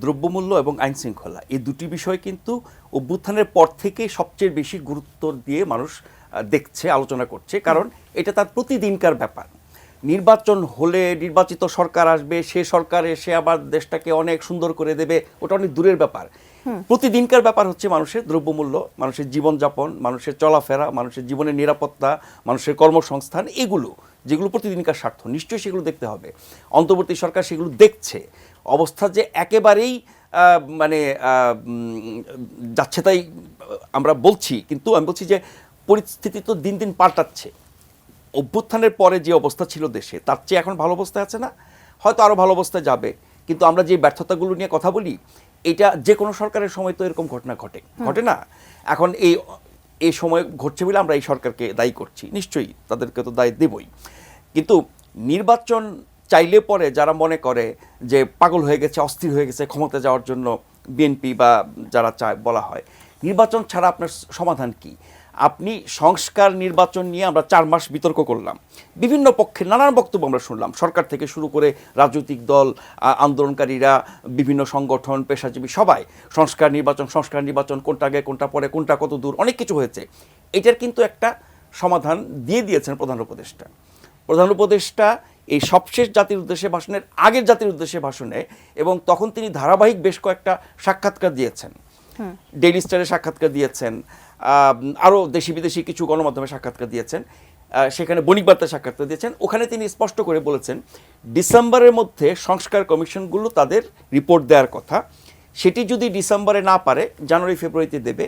দ্রব্যমূল্য এবং আইনশৃঙ্খলা এই দুটি বিষয় কিন্তু অভ্যুত্থানের পর থেকে সবচেয়ে বেশি গুরুত্ব দিয়ে মানুষ দেখছে, আলোচনা করছে, কারণ এটা তার প্রতিদিনকার ব্যাপার। নির্বাচন হলে নির্বাচিত সরকার আসবে, সে সরকার এসে আবার দেশটাকে অনেক সুন্দর করে দেবে, ওটা অনেক দূরের ব্যাপার। প্রতিদিনকার ব্যাপার হচ্ছে মানুষের দ্রব্যমূল্য, মানুষের জীবনযাপন, মানুষের চলাফেরা, মানুষের জীবনের নিরাপত্তা, মানুষের কর্মসংস্থান, এগুলো যেগুলো প্রতিদিনকার স্বার্থ, নিশ্চয়ই সেগুলো দেখতে হবে। অন্তর্বর্তী সরকার সেগুলো দেখছে। অবস্থা যে একেবারেই মানে যাচ্ছে তাই আমরা বলছি, কিন্তু আমি বলছি যে পরিস্থিতি তো দিন দিন পাল্টাচ্ছে। অভ্যুত্থানের পরে যে অবস্থা ছিল দেশে, তার চেয়ে এখন ভালো অবস্থায় আছে না? হয়তো আরও ভালো অবস্থায় যাবে, কিন্তু আমরা যে ব্যর্থতাগুলো নিয়ে কথা বলি, এটা যে কোনো সরকারের সময় তো এরকম ঘটনা ঘটে না। এখন এই সময় ঘটছে বলে আমরা এই সরকারকে দায়ী করছি, নিশ্চয়ই তাদেরকে তো দায় দেবই। কিন্তু নির্বাচন চাইলে পরে যারা মনে করে যে পাগল হয়ে গেছে, অস্থির হয়ে গেছে ক্ষমতা যাওয়ার জন্য বিএনপি বা যারা চায়, বলা হয় নির্বাচন ছাড়া আপনার সমাধান কি? আপনি সংস্কার নির্বাচন নিয়ে আমরা 4 মাস বিতর্ক করলাম, বিভিন্ন পক্ষে নানান বক্তব্য আমরা শুনলাম, সরকার থেকে শুরু করে রাজনৈতিক দল, আন্দোলনকারীরা, বিভিন্ন সংগঠন, পেশাজীবী সবাই সংস্কার নির্বাচন, কোনটা আগে কোনটা পরে, কোনটা কত দূর, অনেক কিছু হয়েছে। এটার কিন্তু একটা সমাধান দিয়ে দিয়েছেন প্রধান উপদেষ্টা এই সবশেষ জাতির উদ্দেশ্যে ভাষণের আগের জাতির উদ্দেশ্যে ভাষণে, এবং তখন তিনি ধারাবাহিক বেশ কয়েকটা সাক্ষাৎকার দিয়েছেন, ডেইলি স্টারে সাক্ষাৎকার দিয়েছেন, আরও দেশি বিদেশি কিছু গণমাধ্যমে সাক্ষাৎকার দিয়েছেন, সেখানে বণিক বার্তায় সাক্ষাৎকার দিয়েছেন। ওখানে তিনি স্পষ্ট করে বলেছেন ডিসেম্বরের মধ্যে সংস্কার কমিশনগুলো তাদের রিপোর্ট দেওয়ার কথা, সেটি যদি ডিসেম্বরে না পারে জানুয়ারি ফেব্রুয়ারিতে দেবে।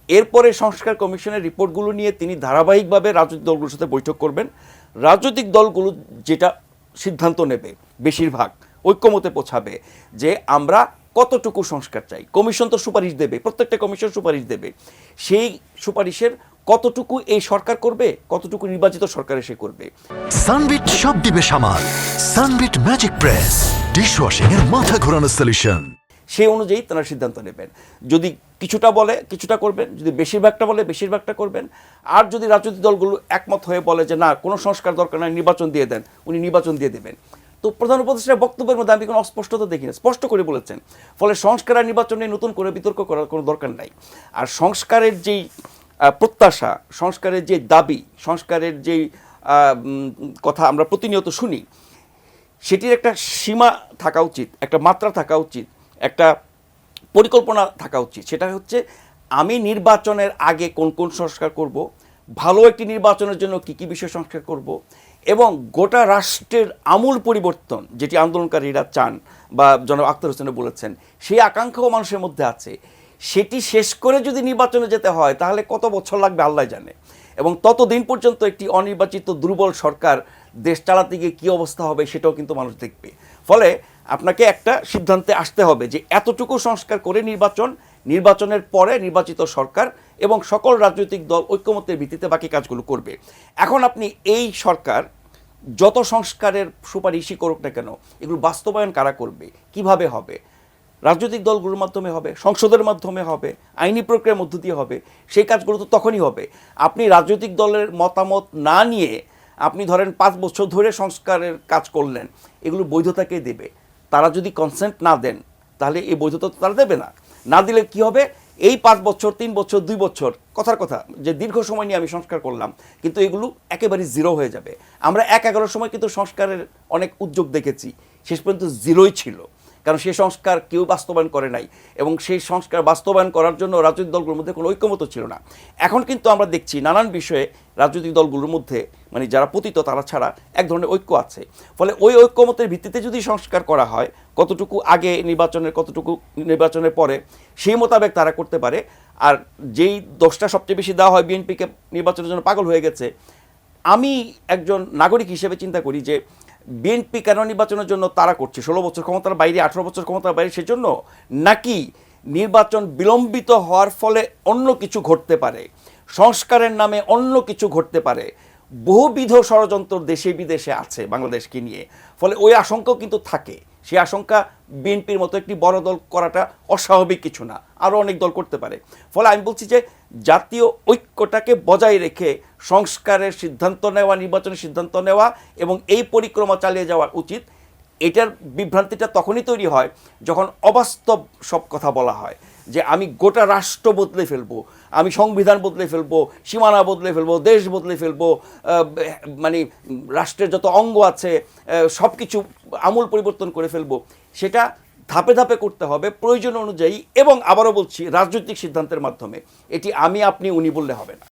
এরপরে সংস্কার কমিশনের রিপোর্টগুলো নিয়ে তিনি ধারাবাহিকভাবে রাজনৈতিক দলগুলোর সাথে বৈঠক করবেন। রাজনৈতিক দলগুলো যেটা সিদ্ধান্ত নেবে বেশিরভাগ ঐক্যমতে পৌঁছাবে যে আমরা কতটুকু সংস্কার চাই। কমিশন তো সুপারিশ দেবে, প্রত্যেকটা কমিশন সুপারিশ দেবে, সেই সুপারিশের কতটুকু এই সরকার করবে, কতটুকু নির্বাচিত সরকার এসে করবে। সানবিট সব দিবে সামাল। সানবিট ম্যাজিক প্রেস ডিশওয়াশিং এর মাথা ঘোরানো সলিউশন। সেই অনুযায়ী তারা সিদ্ধান্ত নেবেন। যদি কিছুটা বলে কিছুটা করবেন, যদি বেশিরভাগটা বলে বেশিরভাগটা করবেন। আর যদি রাজনৈতিক দলগুলো একমত হয়ে বলে যে না, কোনো সংস্কার দরকার নয়, নির্বাচন দিয়ে দেন, উনি নির্বাচন দিয়ে দেবেন। তো প্রধান উপদেষ্টার বক্তব্যের মধ্যে আমি কোনো অস্পষ্টতা দেখি না, স্পষ্ট করে বলেছেন। ফলে সংস্কার আর নির্বাচন নিয়ে নতুন করে বিতর্ক করার কোনো দরকার নাই। আর সংস্কারের যেই প্রত্যাশা, সংস্কারের যে দাবি, সংস্কারের যেই কথা আমরা প্রতিনিয়ত শুনি, সেটির একটা সীমা থাকা উচিত, একটা মাত্রা থাকা উচিত, একটা পরিকল্পনা থাকা উচিত। সেটা হচ্ছে আমি নির্বাচনের আগে কোন কোন সংস্কার করব, ভালো একটি নির্বাচনের জন্য কী কী বিষয় সংস্কার করব, এবং গোটা রাষ্ট্রের আমূল পরিবর্তন যেটি আন্দোলনকারীরা চান বা জনাব আখতার হোসেন বলেছেন, সেই আকাঙ্ক্ষাও মানুষের মধ্যে আছে। সেটি শেষ করে যদি নির্বাচনে যেতে হয় তাহলে কত বছর লাগবে আল্লাহ জানে, এবং ততদিন পর্যন্ত একটি অনির্বাচিত দুর্বল সরকার দেশ চালাতে গিয়ে কী অবস্থা হবে সেটাও কিন্তু মানুষ দেখবে। ফলে আপনাকে একটা সিদ্ধান্তে আসতে হবে যে এতটুকু সংস্কার করে নির্বাচনের পরে নির্বাচিত সরকার এবং সকল রাজনৈতিক দল ঐক্যমত্যের ভিত্তিতে বাকি কাজগুলো করবে। এখন আপনি এই সরকার যত সংস্কারের সুপারিশই করুক না কেন, এগুলো বাস্তবায়ন কারা করবে, কিভাবে হবে? রাজনৈতিক দলগুলোর মাধ্যমে হবে, সংসদের মাধ্যমে হবে, আইনি প্রক্রিয়ার মধ্য দিয়ে হবে। সেই কাজগুলো তো তখনই হবে। আপনি রাজনৈতিক দলের মতামত না নিয়ে আপনি ধরেন 5 বছর ধরে সংস্কারের কাজ করলেন, এগুলো বৈধতাকে দেবে। তারা যদি কনসেন্ট না দেন তাহলে এই বৈধতা তো তারা দেবে না। না দিলে কি হবে? এই 5 বছর, 3 বছর, 2 বছর, কথার কথা যে দীর্ঘ সময় নিয়ে আমি সংস্কার করলাম, কিন্তু এগুলো একেবারে জিরো হয়ে যাবে। আমরা 1-11 সময় কিন্তু সংস্কারের অনেক উদ্যোগ দেখেছি, শেষ পর্যন্ত জিরোই ছিল, কারণ সেই সংস্কার কেউ বাস্তবায়ন করে নাই, এবং সেই সংস্কার বাস্তবায়ন করার জন্য রাজনৈতিক দলগুলোর মধ্যে কোনো ঐক্যমত ছিল না। এখন কিন্তু আমরা দেখছি নানান বিষয়ে রাজনৈতিক দলগুলোর মধ্যে, মানে যারা পতিত তারা ছাড়া এক ধরনের ঐক্য আছে। ফলে ওই ঐক্যমতের ভিত্তিতে যদি সংস্কার করা হয়, কতটুকু আগে নির্বাচনের, কতটুকু নির্বাচনের পরে, সেই মোতাবেক তারা করতে পারে। আর যেই দোষটা সবচেয়ে বেশি দেওয়া হয় বিএনপিকে, নির্বাচনের জন্য পাগল হয়ে গেছে, আমি একজন নাগরিক হিসেবে চিন্তা করি যে বিএনপি কেন নির্বাচনের জন্য তারা করছে? 16 বছর ক্ষমতার বাইরে, 18 বছর ক্ষমতার বাইরে, সেজন্য নাকি নির্বাচন বিলম্বিত হওয়ার ফলে অন্য কিছু ঘটতে পারে, সংস্কারের নামে অন্য কিছু ঘটতে পারে? বহুবিধ ষড়যন্ত্র দেশে বিদেশে আছে বাংলাদেশকে নিয়ে। ফলে ওই আশঙ্কাও কিন্তু থাকে। সেই আশঙ্কা বিএনপির মতো একটি বড় দল করাটা অস্বাভাবিক কিছু না, আরও অনেক দল করতে পারে। ফলে আমি বলছি যে জাতীয় ঐক্যটাকে বজায় রেখে সংস্কারের সিদ্ধান্ত নেওয়া, নির্বাচনের সিদ্ধান্ত নেওয়া এবং এই পরিক্রমা চালিয়ে যাওয়া উচিত। এটার বিভ্রান্তিটা তখনই তৈরি হয় যখন অবাস্তব সব কথা বলা হয়, যে আমি গোটা রাষ্ট্র বদলে ফেলবো, আমি সংবিধান বদলে ফেলবো, সীমানা বদলে ফেলবো, দেশ বদলে ফেলবো, মানে রাষ্ট্রের যত অঙ্গ আছে সব কিছু আমূল পরিবর্তন করে ফেলবো। সেটা ধাপে ধাপে করতে হবে প্রয়োজন অনুযায়ী, এবং আবারও বলছি রাজনৈতিক সিদ্ধান্তের মাধ্যমে। এটি আমি আপনি উনি বললে হবে না।